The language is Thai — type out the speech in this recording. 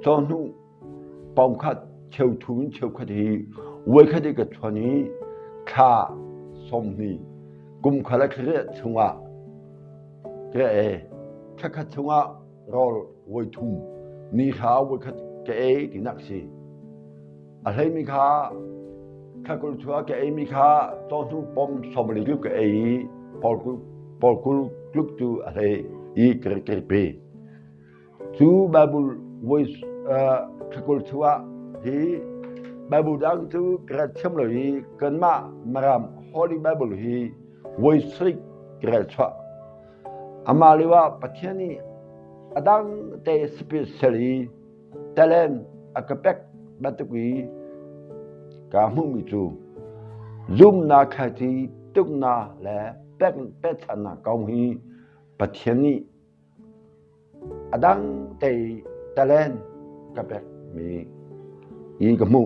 ตอนนู้ปอมคัดเชวทุนเชวคดีเวยคดีกับชนี้ข้าสมนี้กุมคาละเครียชงะเกเอคัดชงะรอเวยทุมนี่ข้าเวยคัดเกเอที่นักสิอะไรมีข้าข้ากุลชัวเกเอมีข้าตอนนู้ปอมสมลีกเกเอปอลกุลกลุกจูอะไรอีกเกเปจูบาบุลเวยข้ากุลชัวที่บาบุลดังจูกระชัมเลยกันมามารามฮอลีบาบุลที่เวยสริกกระชัวอามาลีว่าปัจจัยนี้อดังเตสเปเชียลีเทเลนอากาเป็กบัตกุยกามุมิจูซุมนาคาทีตุกนาและเป็ดชนะกองฮีปัจจัยนี้อดังเตเลนกาเป็กมีอีกมุ